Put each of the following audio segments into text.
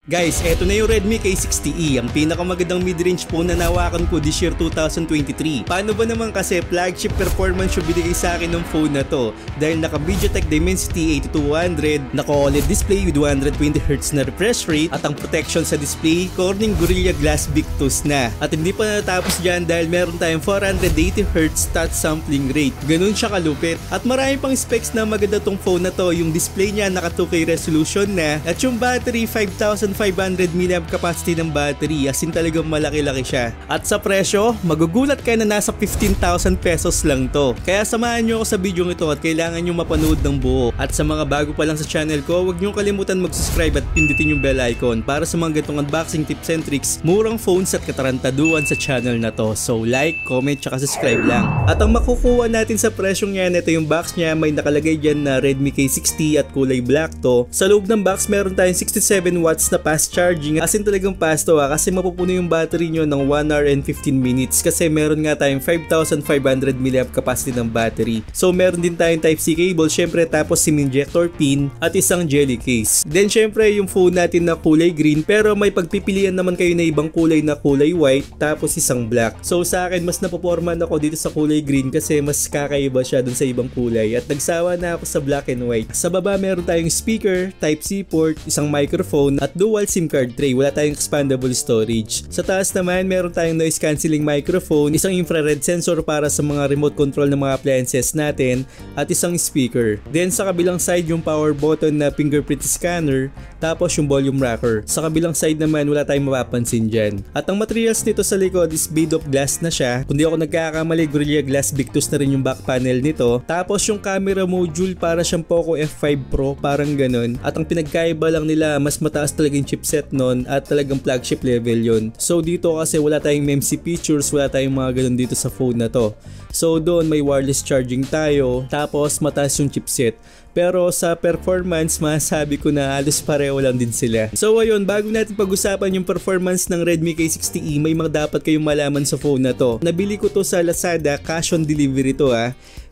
Guys, eto na yung Redmi K60E, ang pinakamagandang mid-range phone na nawakan ko this year 2023. Paano ba naman kasi flagship performance yung binigay sa akin ng phone na to? Dahil naka MediaTek Dimensity 8200, naka OLED display with 120Hz na refresh rate, at ang protection sa display, Corning Gorilla Glass Victus na. At hindi pa natapos dyan dahil meron tayong 480Hz touch sampling rate. Ganun siya kalupit. At marami pang specs na maganda tong phone na to. Yung display niya naka 2K resolution na, at yung battery 5,500 mAh capacity ng battery, as in talagang malaki-laki siya. At sa presyo, magugulat ka na nasa 15,000 pesos lang to. Kaya samahan nyo ako sa video ito at kailangan nyo mapanood ng buo. At sa mga bago pa lang sa channel ko, huwag nyo kalimutan mag-subscribe at pindutin yung bell icon para sa mga ganitong unboxing tips and tricks, murang phones at katarantaduhan sa channel na to. So like, comment, tsaka subscribe lang. At ang makukuha natin sa presyong yan, ito yung box niya, may nakalagay dyan na Redmi K60 at kulay black to. Sa loob ng box meron tayong 67 watts na fast charging, as in talagang fast to kasi mapupuno yung battery nyo ng 1 hour and 15 minutes kasi meron nga tayong 5,500 mAh capacity ng battery. So meron din tayong Type-C cable syempre, tapos SIM injector pin at isang jelly case. Then syempre yung phone natin na kulay green, pero may pagpipilian naman kayo na ibang kulay na kulay white tapos isang black. So sa akin mas napoporman ako dito sa kulay green kasi mas kakaiba siya dun sa ibang kulay at nagsawa na ako sa black and white. Sa baba meron tayong speaker, Type-C port, isang microphone at dual SIM card tray. Wala tayong expandable storage. Sa taas naman meron tayong noise cancelling microphone, isang infrared sensor para sa mga remote control ng mga appliances natin at isang speaker. Then sa kabilang side yung power button na fingerprint scanner, tapos yung volume rocker. Sa kabilang side naman wala tayong mapapansin dyan. At ang materials nito sa likod is made of glass na siya. Kung di ako nagkakamali, Gorilla Glass Victus na rin yung back panel nito. Tapos yung camera module para siyang Poco F5 Pro, parang ganun. At ang pinagkaiba lang nila, mas mataas talaga yung chipset nun at talagang flagship level yun. So dito kasi wala tayong MEMC features, wala tayong mga ganun dito sa phone na to. So doon may wireless charging tayo, tapos mataas yung chipset. Pero sa performance, masasabi ko na halos pareho lang din sila. So ayun, bago natin pag-usapan yung performance ng Redmi K60E, may mga dapat kayong malaman sa phone na to. Nabili ko to sa Lazada, cash on delivery to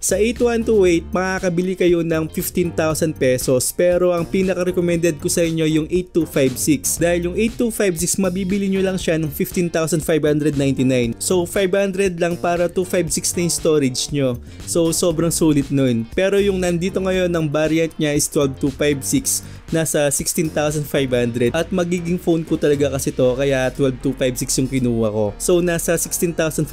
Sa 8128, makakabili kayo ng 15,000 pesos, pero ang pinaka-recommended ko sa inyo yung 8256. Dahil yung 8256, mabibili nyo lang siya ng 15,599. So 500 lang para 256 na yung storage nyo. So sobrang sulit nun. Pero yung nandito ngayon ng variant niya is 12256, nasa 16,500 at magiging phone ko talaga kasi to, kaya 12256 yung kinuha ko. So nasa 16,599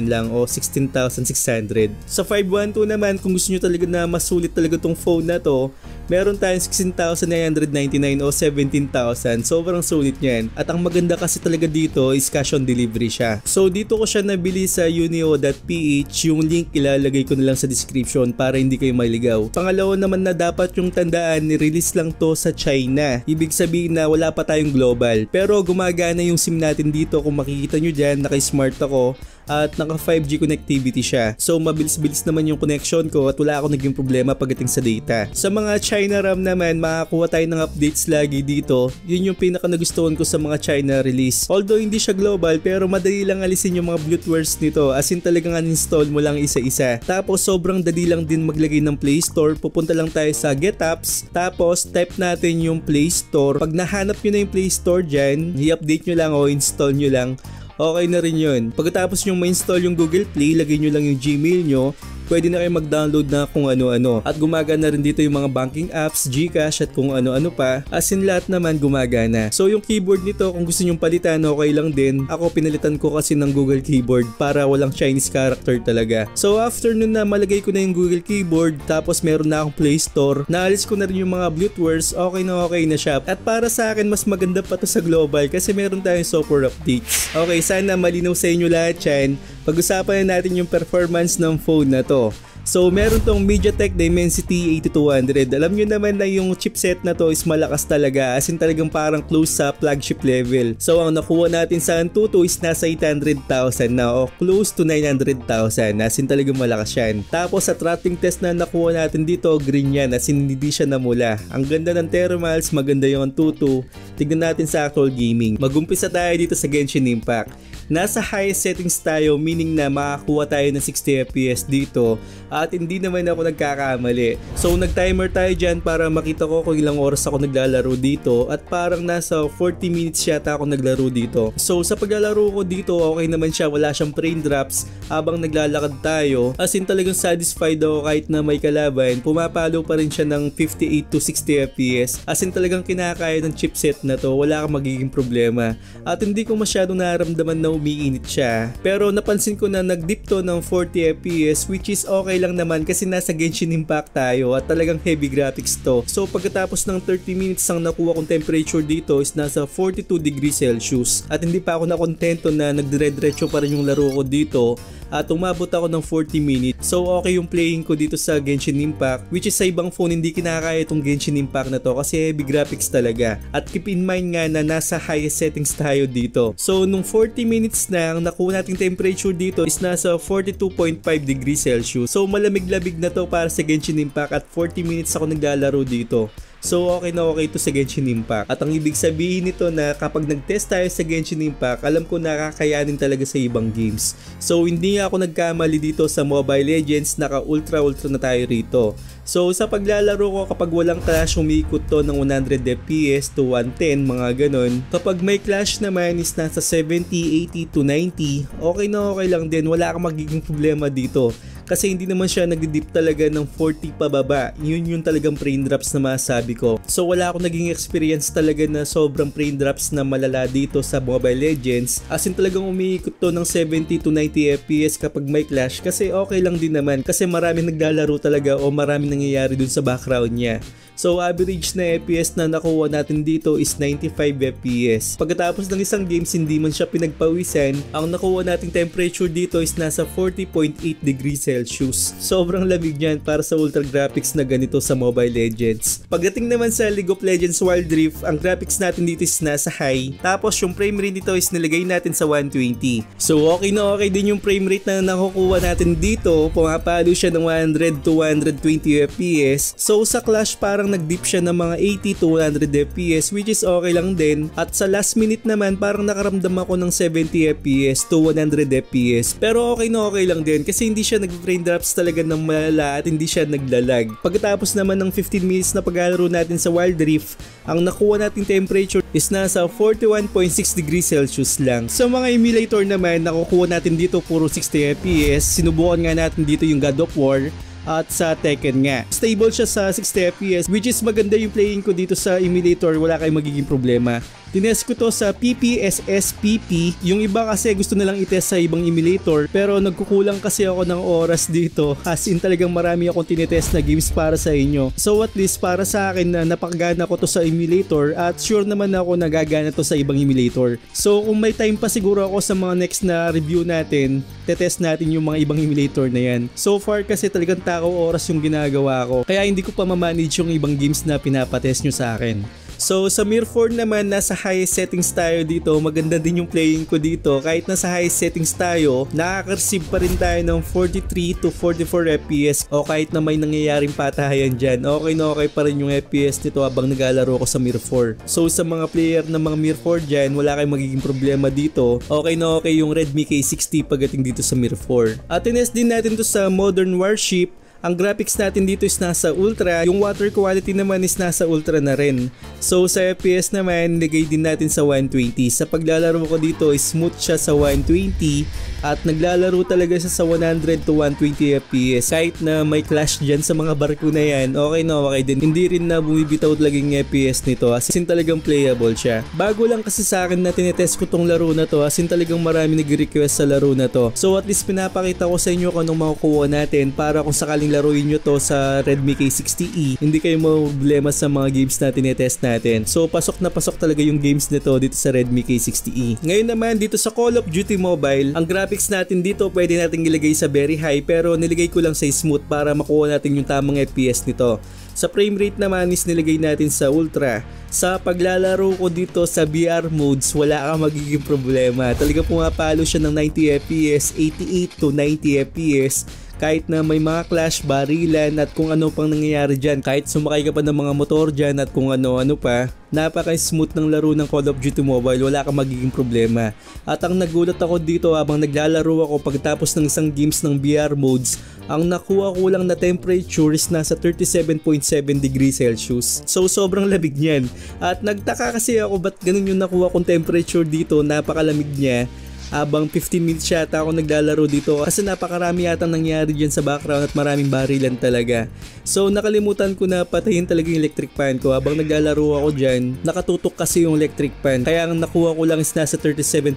lang o 16,600. Sa 512 naman, kung gusto nyo talaga na masulit talaga tong phone na to, meron tayong 16,999 o 17,000. Sobrang sulit niyan. At ang maganda kasi talaga dito is cash on delivery siya. So dito ko siya nabili sa unio.ph. Yung link ilalagay ko na lang sa description para hindi kayo maligaw. Pangalawa naman na dapat yung tandaan, ni-release lang to sa China. Ibig sabihin na wala pa tayong global. Pero gumagana yung SIM natin dito. Kung makikita nyo dyan, naka-smart ako at naka 5G connectivity siya. So mabilis-bilis naman yung connection ko at wala akong naging problema pagdating sa data. Sa mga China RAM naman, makakuha tayo ng updates lagi dito. Yun yung pinaka nagustuhan ko sa mga China release. Although hindi siya global, pero madali lang alisin yung mga bloatwares nito, as in talagang uninstall mo lang isa-isa. Tapos sobrang dali lang din maglagay ng Play Store. Pupunta lang tayo sa Get Apps, tapos type natin yung Play Store. Pag nahanap nyo na yung Play Store dyan, i-update nyo lang o install nyo lang, okay na rin yun. Pagkatapos yung ma-install yung Google Play, lagay nyo lang yung Gmail nyo, pwede na kayo mag-download na kung ano-ano. At gumagana rin dito yung mga banking apps, GCash at kung ano-ano pa. As in lahat naman gumagana. So yung keyboard nito, kung gusto nyong palitan, okay lang din. Ako pinalitan ko kasi ng Google Keyboard para walang Chinese character talaga. So after nun na malagay ko na yung Google Keyboard, tapos meron na akong Play Store, naalis ko na rin yung mga bloatwares, okay na siya. At para sa akin, mas maganda pa to sa global kasi meron tayong software updates. Okay, sana malinaw sa inyo lahat yan. Pag-usapan na natin yung performance ng phone na to. So meron tong MediaTek Dimensity 8200. Alam nyo naman na yung chipset na to is malakas talaga, as in talagang parang close sa flagship level. So ang nakuha natin sa Antutu is nasa 800,000 na o close to 900,000, as in talagang malakas yan. Tapos sa tracking test na nakuha natin dito, green yan, as in hindi siya namula. Ang ganda ng thermals, maganda yung Antutu. Tignan natin sa actual gaming. Mag-umpisa tayo dito sa Genshin Impact. Nasa highest settings tayo, meaning na makakuha tayo ng 60 FPS dito at hindi naman ako nagkakamali. So nag-timer tayo dyan para makita ko kung ilang oras ako naglalaro dito at parang nasa 40 minutes yata ako naglaro dito. So sa paglalaro ko dito okay naman siya, wala siyang frame drops habang naglalakad tayo. As in talagang satisfied ako kahit na may kalaban, pumapalo pa rin siya ng 58 to 60 FPS. As in talagang kinakaya ng chipset na to, wala kang magiging problema. At hindi ko masyadong naramdaman na umiinit siya. Pero napansin ko na nag-dip to ng 40 FPS which is okay lang naman kasi nasa Genshin Impact tayo at talagang heavy graphics to. So pagkatapos ng 30 minutes ang nakuha kong temperature dito is nasa 42 degrees Celsius. At hindi pa ako nakontento na nagdire-diretso pa rin yung laro ko dito at umabot ako ng 40 minutes. So okay yung playing ko dito sa Genshin Impact, which is sa ibang phone hindi kinakaya itong Genshin Impact na to kasi heavy graphics talaga. At keep in mind nga na nasa highest settings tayo dito. So nung 40 minutes na ang nakuha nating temperature dito is nasa 42.5 degrees Celsius. So malamig-lamig na to para sa Genshin Impact at 40 minutes ako naglalaro dito. So okay na okay to sa Genshin Impact. At ang ibig sabihin nito na kapag nag-test tayo sa Genshin Impact, alam ko nakakayanin talaga sa ibang games. So hindi nga ako nagkamali dito sa Mobile Legends, naka ultra na tayo rito. So sa paglalaro ko kapag walang clash umiikot to ng 100 FPS to 110 mga ganon. Kapag may clash naman is nasa 70, 80 to 90, okay na okay lang din, wala kang magiging problema dito. Kasi hindi naman siya nag-dip talaga ng 40 pababa. Yun yung talagang frame drops na masabi ko. So wala akong naging experience talaga na sobrang frame drops na malala dito sa Mobile Legends. As in talagang umiikot to ng 70 to 90 FPS kapag may clash. Kasi okay lang din naman. Kasi marami naglalaro talaga o marami nangyayari dun sa background niya. So average na FPS na nakuha natin dito is 95 FPS. Pagkatapos ng isang games hindi man siya pinagpawisan, ang nakuha nating temperature dito is nasa 40.8 degrees Celsius. Sobrang lamig niyan para sa ultra graphics na ganito sa Mobile Legends. Pagdating naman sa League of Legends Wild Rift, ang graphics natin dito is nasa high. Tapos yung frame rate dito is nilagay natin sa 120. So okay na okay din yung frame rate na nakukuha natin dito. Pumapalo siya ng 100 to 120 FPS. So sa Clash parang nag-dip siya ng mga 80 to 100 FPS which is okay lang din. At sa last minute naman parang nakaramdam ako ng 70 FPS to 100 FPS. Pero okay na okay lang din kasi hindi siya nag-frame drops talaga ng malala at hindi siya naglalag. Pagkatapos naman ng 15 minutes na paglalaro natin sa Wild Rift, ang nakuha nating temperature is nasa 41.6 degrees Celsius lang. Sa mga emulator naman, nakukuha natin dito puro 60 FPS. Sinubukan nga natin dito yung God of War at sa Tekken nga. Stable siya sa 60 FPS which is maganda yung playing ko dito sa emulator, wala kayong magiging problema. Tinest ko to sa PPSSPP. Yung iba kasi gusto nilang itest sa ibang emulator pero nagkukulang kasi ako ng oras dito. As in talagang marami akong tinetest na games para sa inyo. So at least para sa akin na napakagana ko to sa emulator at sure naman ako nagagana to sa ibang emulator. So kung may time pa siguro ako sa mga next na review natin, tetest natin yung mga ibang emulator na yan. So far kasi talagang takaw oras yung ginagawa ko. Kaya hindi ko pa ma-manage yung ibang games na pinapatest nyo sa akin. So sa Mir 4 naman, nasa highest settings tayo dito. Maganda din yung playing ko dito. Kahit nasa highest settings tayo, nakaka-receive pa rin tayo ng 43 to 44 FPS o kahit na may nangyayaring patahayan dyan, okay na okay pa rin yung FPS nito habang naglalaro ko sa Mir 4. So sa mga player ng mga Mir 4 dyan, wala kayong magiging problema dito. Okay na okay yung Redmi K60 pagdating dito sa Mir 4. At tinest din natin to sa Modern Warship. Ang graphics natin dito is nasa ultra, yung water quality naman is nasa ultra na rin. So sa FPS naman, nilagay din natin sa 120. Sa paglalaro ko dito, smooth siya sa 120 at naglalaro talaga siya sa 100 to 120 FPS. Kahit na may clash dyan sa mga barko na yan, okay na okay din. Hindi rin na bumibitaw talaga yung FPS nito, as in talagang playable siya. Bago lang kasi sa akin na tinetest ko tong laro na to, as in talagang marami nag-request sa laro na to. So at least pinapakita ko sa inyo kung anong makukuha natin para kung sakaling laruin nyo to sa Redmi K60e, hindi kayo problema sa mga games na tinetest natin. So pasok na pasok talaga yung games nito dito sa Redmi K60e. Ngayon naman dito sa Call of Duty Mobile, ang graphics natin dito pwede natin ilagay sa very high pero nilagay ko lang sa smooth para makuha natin yung tamang FPS nito. Sa frame rate naman is nilagay natin sa ultra. Sa paglalaro ko dito sa VR modes, wala kang magiging problema. Talaga pumapalo siya ng 90 FPS, 88 to 90 FPS. kahit na may mga clash, barilan at kung ano pang nangyayari dyan, kahit sumakay ka pa ng mga motor dyan at kung ano-ano pa, napaka-smooth ng laro ng Call of Duty Mobile, wala kang magiging problema. At ang nagulat ako dito habang naglalaro ako pagkatapos ng isang games ng VR modes, ang nakuha ko lang na temperature is nasa 37.7 degrees Celsius. So sobrang lamig niyan. At nagtaka kasi ako ba't ganun yung nakuha kong temperature dito, napakalamig niya. Habang 15 minutes yata ako naglalaro dito kasi napakarami yata nangyari dyan sa background at maraming barilan talaga. So nakalimutan ko na patayin talaga yung electric fan ko habang naglalaro ako dyan. Nakatutok kasi yung electric fan kaya ang nakuha ko lang is nasa 37.7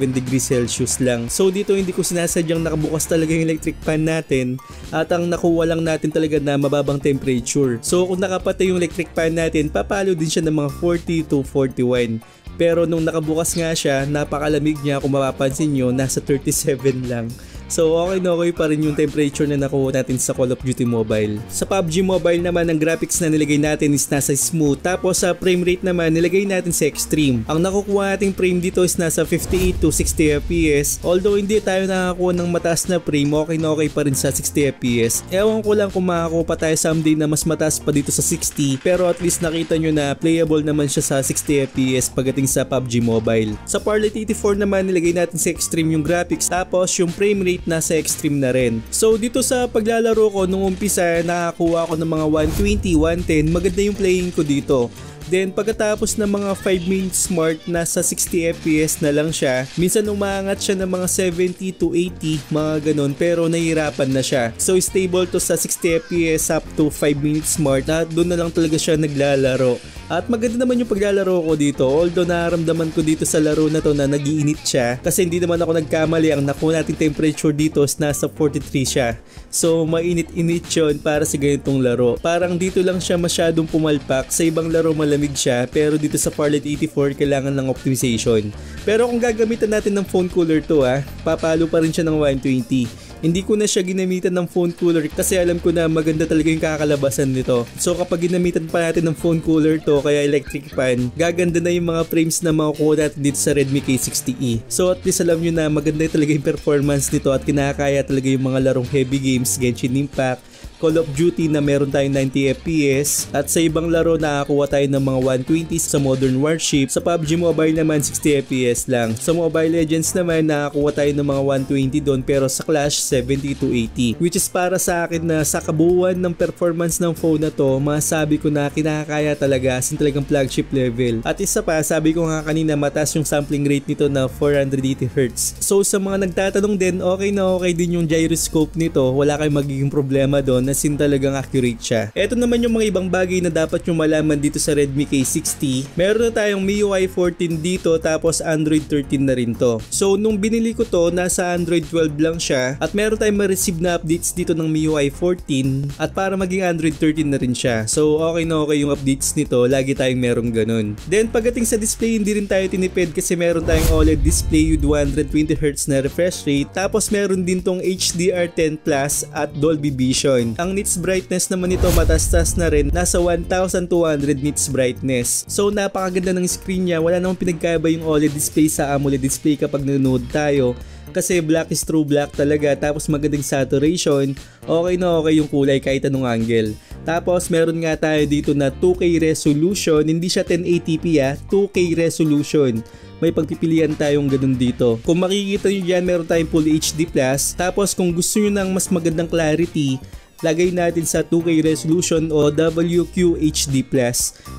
degrees Celsius lang. So dito hindi ko sinasadyang nakabukas talaga yung electric fan natin at ang nakuha lang natin talaga na mababang temperature. So kung nakapatay yung electric fan natin, papalo din siya ng mga 40 to 41. Pero nung nakabukas nga siya, napakalamig niya, kung mapapansin nyo, nasa 37 lang. So okay na okay pa rin yung temperature na nakuha natin sa Call of Duty Mobile. Sa PUBG Mobile naman, ang graphics na nilagay natin is nasa smooth. Tapos sa frame rate naman, nilagay natin sa extreme. Ang nakukuha nating frame dito is nasa 58 to 60 FPS. Although hindi tayo nakakuha ng mataas na frame, okay na okay pa rin sa 60 FPS. Ewan ko lang kung makakuha pa tayo someday na mas mataas pa dito sa 60. Pero at least nakita nyo na playable naman siya sa 60 FPS pagdating sa PUBG Mobile. Sa Parlit 84 naman, nilagay natin sa extreme yung graphics. Tapos yung frame rate nasa extreme na rin. So dito sa paglalaro ko nung umpisa, nakakuha ako ng mga 120, 110, maganda yung playing ko dito. Then pagkatapos ng mga 5 minutes mark, nasa 60 FPS na lang siya. Minsan umangat siya ng mga 70 to 80, mga ganun, pero nahihirapan na siya. So stable to sa 60 FPS up to 5 minutes mark na doon na lang talaga siya naglalaro. At maganda naman yung paglalaro ko dito, although nararamdaman ko dito sa laro na to na nag-iinit siya. Kasi hindi naman ako nagkamali, ang nakuha nating temperature dito is nasa 43 siya. So mainit-init yun para sa ganitong laro. Parang dito lang siya masyadong pumalpak, sa ibang laro malamig siya, pero dito sa Parlit 84 kailangan ng optimization. Pero kung gagamitan natin ng phone cooler to papalo pa rin siya ng 120. Hindi ko na siya ginamitan ng phone cooler kasi alam ko na maganda talaga yung kakalabasan nito. So kapag ginamitan pa natin ng phone cooler to, kaya electric fan, gaganda na yung mga frames na makukuha natin dito sa Redmi K60E. So at least alam nyo na maganda talaga yung performance nito at kinakaya talaga yung mga larong heavy games, Genshin Impact, Call of Duty na meron tayong 90 FPS at sa ibang laro nakakuha tayo ng mga 120 sa Modern Warship. Sa PUBG Mobile naman 60 FPS lang. Sa Mobile Legends naman nakakuha tayo ng mga 120 doon, pero sa Clash 70 to 80. Which is para sa akin na sa kabuuan ng performance ng phone na to, masabi ko na kinakaya talaga, as in talagang flagship level. At isa pa, sabi ko nga kanina, mataas yung sampling rate nito na 480Hz. So sa mga nagtatanong din, okay na okay din yung gyroscope nito, wala kayong magiging problema doon, as in talagang accurate siya. Ito naman yung mga ibang bagay na dapat nyo malaman dito sa Redmi K60. Meron na tayong MIUI 14 dito, tapos Android 13 na rin to. So nung binili ko to, nasa Android 12 lang siya at meron tayong ma-receive na updates dito ng MIUI 14 at para maging Android 13 na rin siya. So okay na okay yung updates nito, lagi tayong merong ganun. Then pagdating sa display, hindi rin tayo tinipid kasi meron tayong OLED display with 120Hz na refresh rate, tapos meron din tong HDR10 Plus at Dolby Vision. Ang nits brightness naman nito matastas na rin, nasa 1200 nits brightness. So napakaganda ng screen niya, wala namang pinagkaiba yung OLED display sa AMOLED display kapag nanonood tayo. Kasi black is true black talaga, tapos magandang saturation, okay na okay yung kulay kahit anong angle. Tapos meron nga tayo dito na 2K resolution, hindi siya 1080p 2K resolution. May pagpipilian tayong ganun dito. Kung makikita nyo dyan, meron tayong Full HD+. Tapos kung gusto nyo ng mas magandang clarity, lagay natin sa 2K resolution o WQHD+.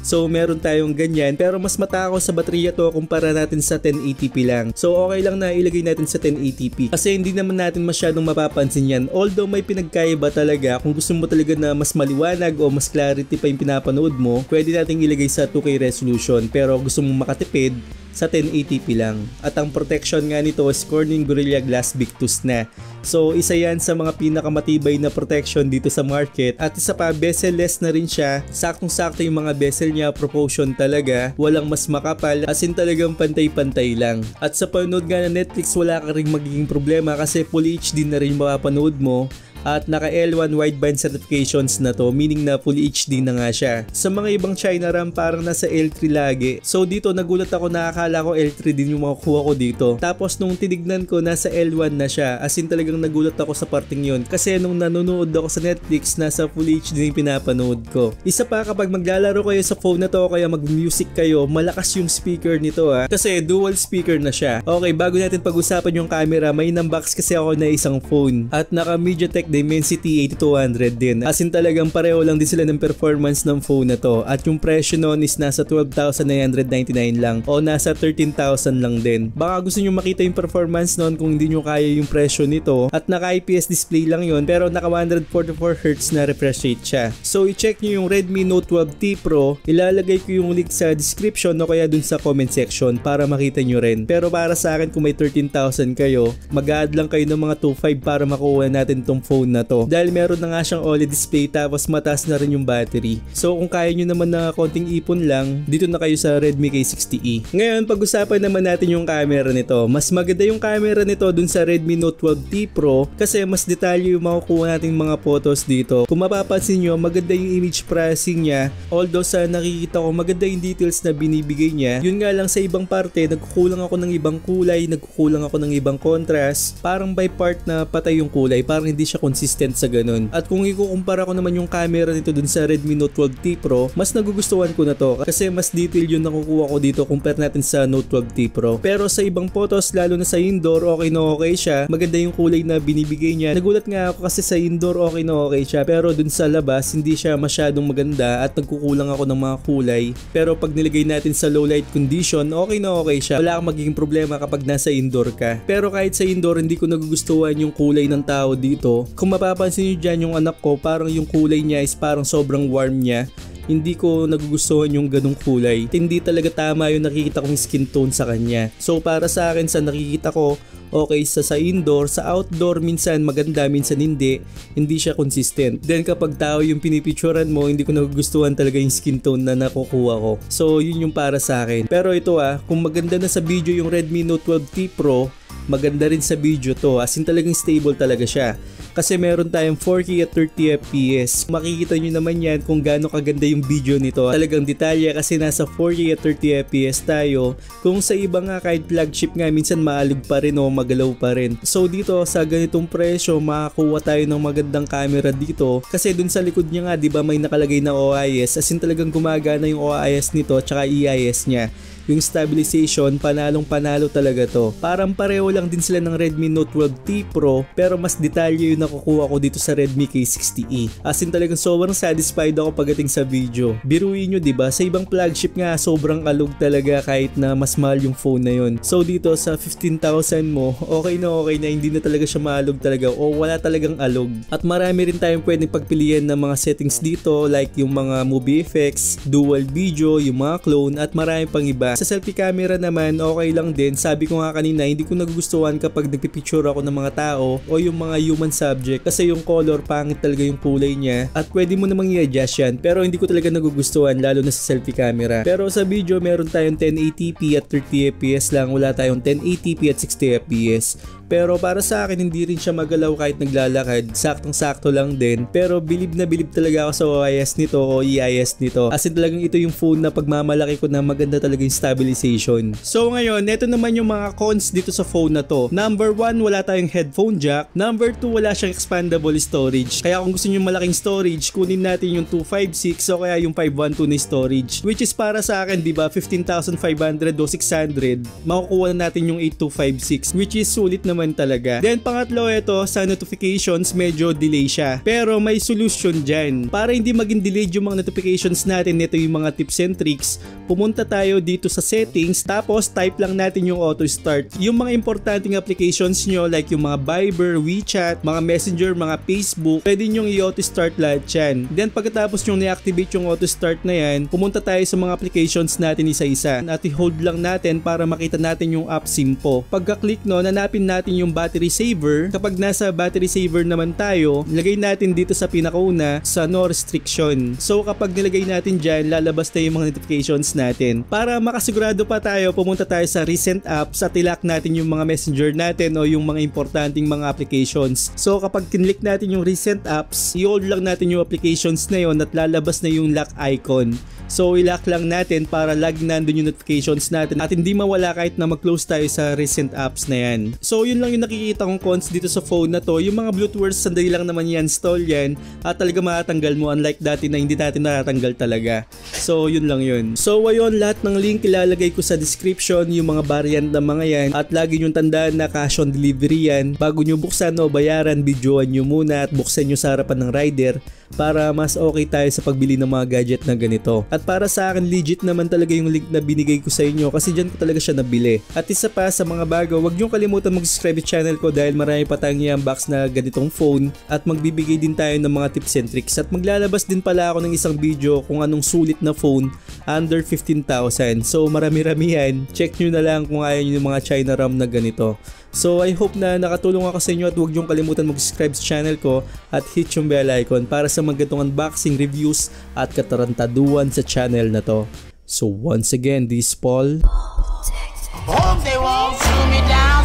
So meron tayong ganyan, pero mas matakaw sa baterya to kumpara natin sa 1080p lang. So okay lang na ilagay natin sa 1080p kasi hindi naman natin masyadong mapapansin yan. Although may pinagkaiba talaga, kung gusto mo talaga na mas maliwanag o mas clarity pa yung pinapanood mo, pwede nating ilagay sa 2K resolution. Pero gusto mong makatipid, sa 1080p lang. At ang protection nga nito is Corning Gorilla Glass Victus na. So isa yan sa mga pinakamatibay na protection dito sa market. At isa pa, bezel-less na rin siya. Saktong-sakto yung mga bezel niya, proportion talaga. Walang mas makapal, as in talagang pantay-pantay lang. At sa panood nga na Netflix, wala ka rin magiging problema kasi Full HD na rin mapapanood mo. At naka L1 wideband certifications na to, meaning na full HD na nga siya. Sa mga ibang China RAM parang nasa L3 lagi. So dito nagulat ako, nakakala ko L3 din yung makukuha ko dito. Tapos nung tinignan ko nasa L1 na siya, as in talagang nagulat ako sa parting yun. Kasi nung nanonood ako sa Netflix, nasa full HD yung pinapanood ko. Isa pa, kapag maglalaro kayo sa phone na to, kaya mag-music kayo, malakas yung speaker nito kasi dual speaker na siya. Okay, bago natin pag-usapan yung camera, may unbox kasi ako na isang phone. At naka MediaTek Dimensity 8200 din. As in talagang pareho lang din sila ng performance ng phone na to. At yung presyo nun is nasa 12,999 lang o nasa 13,000 lang din. Baka gusto nyo makita yung performance nun kung hindi nyo kaya yung presyo nito. At naka IPS display lang yun, pero naka 144Hz na refresh rate siya. So i-check nyo yung Redmi Note 12T Pro. Ilalagay ko yung link sa description o kaya dun sa comment section para makita nyo rin. Pero para sa akin, kung may 13,000 kayo, mag-add lang kayo ng mga 2.5 para makuha natin tong phone na to. Dahil meron na nga siyang OLED display, tapos mataas na rin yung battery. So kung kaya nyo naman na konting ipon lang, dito na kayo sa Redmi K60e. Ngayon, pag-usapan naman natin yung camera nito. Mas maganda yung camera nito dun sa Redmi Note 12T Pro kasi mas detalye yung makukuha nating mga photos dito. Kung mapapansin nyo, maganda yung image processing niya. Although sa nakikita ko, maganda yung details na binibigay niya. Yun nga lang, sa ibang parte, nagkukulang ako ng ibang kulay, nagkukulang ako ng ibang contrast. Parang by part na patay yung kulay, parang hindi siya consistent sa ganun. At kung ikukumpara ko naman yung camera nito dun sa Redmi Note 12T Pro, mas nagugustuhan ko na to kasi mas detail yung nakukuha ko dito compare natin sa Note 12T Pro. Pero sa ibang photos, lalo na sa indoor, okay na okay siya. Maganda yung kulay na binibigay niya. Nagulat nga ako kasi sa indoor okay na okay siya, pero dun sa labas hindi siya masyadong maganda at nagkukulang ako ng mga kulay. Pero pag nilagay natin sa low light condition, okay na okay siya. Wala kang magiging problema kapag nasa indoor ka. Pero kahit sa indoor, hindi ko nagugustuhan yung kulay ng tao dito. Kung mapapansin nyo dyan, yung anak ko, parang yung kulay niya is parang sobrang warm niya. Hindi ko nagugustuhan yung ganung kulay. Hindi talaga tama yung nakikita kong skin tone sa kanya. So para sa akin, sa nakikita ko, okay sa indoor, sa outdoor minsan maganda, minsan hindi siya consistent. Then kapag tao yung pinipicturean mo, hindi ko nagugustuhan talaga yung skin tone na nakukuha ko. So yun yung para sa akin. Pero ito kung maganda na sa video yung Redmi Note 12T Pro, maganda rin sa video to. As in talagang stable talaga siya. Kasi meron tayong 4K at 30 FPS. Makikita nyo naman yan kung gaano kaganda yung video nito. Talagang detalye kasi nasa 4K at 30 FPS tayo. Kung sa iba nga kahit flagship nga, minsan maalog pa rin o magalaw pa rin. So dito sa ganitong presyo, makakuha tayo ng magandang camera dito. Kasi dun sa likod niya nga, diba may nakalagay na OIS. As in talagang gumagana yung OIS nito tsaka EIS niya. Yung stabilization, panalong-panalo talaga to. Parang pareho lang din sila ng Redmi Note 12T Pro, pero mas detalye yung nakukuha ko dito sa Redmi K60e. As in talagang sobrang satisfied ako pagdating sa video. Biruin nyo, diba? Sa ibang flagship nga, sobrang alog talaga kahit na mas mahal yung phone na yun. So dito sa 15,000 mo, okay na hindi na talaga siya maalog talaga o wala talagang alog. At marami rin tayong pwedeng pagpilian ng mga settings dito like yung mga movie effects, dual video, yung mga clone at marami pang iba. Sa selfie camera naman, okay lang din. Sabi ko nga kanina, hindi ko nagugustuhan kapag nagpipicture ako ng mga tao o yung mga human subject kasi yung color, pangit talaga yung kulay niya at pwede mo namang i-adjust yan, pero hindi ko talaga nagugustuhan lalo na sa selfie camera. Pero sa video, meron tayong 1080p at 30 fps lang, wala tayong 1080p at 60 fps. Pero para sa akin, hindi rin siya magalaw kahit naglalakad. Saktong-sakto lang din. Pero bilib na bilib talaga ako sa OIS nito o EIS nito. As in talagang ito yung phone na pagmamalaki ko na maganda talaga yung stabilization. So ngayon, ito naman yung mga cons dito sa phone na to. Number 1, wala tayong headphone jack. Number 2, wala siyang expandable storage. Kaya kung gusto nyo malaking storage, kunin natin yung 256 o kaya yung 512 na storage. Which is para sa akin, diba, 15,500 o 600. Makukuha na natin yung 8256, which is sulit na talaga. Then pangatlo, ito sa notifications, medyo delay siya. Pero may solution dyan. Para hindi maging delayed yung mga notifications natin, ito yung mga tips and tricks. Pumunta tayo dito sa settings, tapos type lang natin yung auto start. Yung mga importanteng applications nyo like yung mga Viber, WeChat, mga Messenger, mga Facebook, pwede nyo i-auto start lahat yan. Then pagkatapos nyo na-activate yung auto start na yan, pumunta tayo sa mga applications natin isa-isa at i-hold lang natin para makita natin yung app Simpo. Pagka-click no, nanapin natin natin yung battery saver. Kapag nasa battery saver naman tayo, nilagay natin dito sa pinakauna sa no restriction. So kapag nilagay natin dyan, lalabas na yung mga notifications natin. Para makasigurado pa tayo, pumunta tayo sa recent apps at ilak natin yung mga messenger natin o yung mga importanteng mga applications. So kapag kinlik natin yung recent apps, i-hold lang natin yung applications na yon at lalabas na yung lock icon. So ilock lang natin para lagi nandun yung notifications natin at hindi mawala kahit na mag-close tayo sa recent apps na yan. So yun lang yung nakikita kong cons dito sa phone na to. Yung mga Bluetooth sandali lang naman yan, install yan at talaga matatanggal mo, unlike dati na hindi natin natatanggal talaga. So yun lang yun. So ayun, lahat ng link ilalagay ko sa description, yung mga variant ng mga yan, at lagi nyo tandaan na cash on delivery yan. Bago nyo buksan o bayaran, videoan nyo muna at buksan nyo sa harapan ng rider para mas okay tayo sa pagbili ng mga gadget na ganito. At para sa akin, legit naman talaga yung link na binigay ko sa inyo kasi dyan ko talaga siya nabili. At isa pa sa mga bago, huwag nyo kalimutan mag-subscribe sa channel ko dahil marami pa tayong i-unbox na ganitong phone at magbibigay din tayo ng mga tips and tricks. At maglalabas din pala ako ng isang video kung anong sulit na phone under 15,000. So marami-rami yan. Check nyo na lang kung ayaw nyo yung mga China RAM na ganito. So I hope na nakatulong ako sa inyo at huwag niyong kalimutan mag-subscribe sa channel ko at hit yung bell icon para sa mga ganitong unboxing, reviews at katarantaduan sa channel na to. So once again, this is Paul. Hope they won't shoot me down.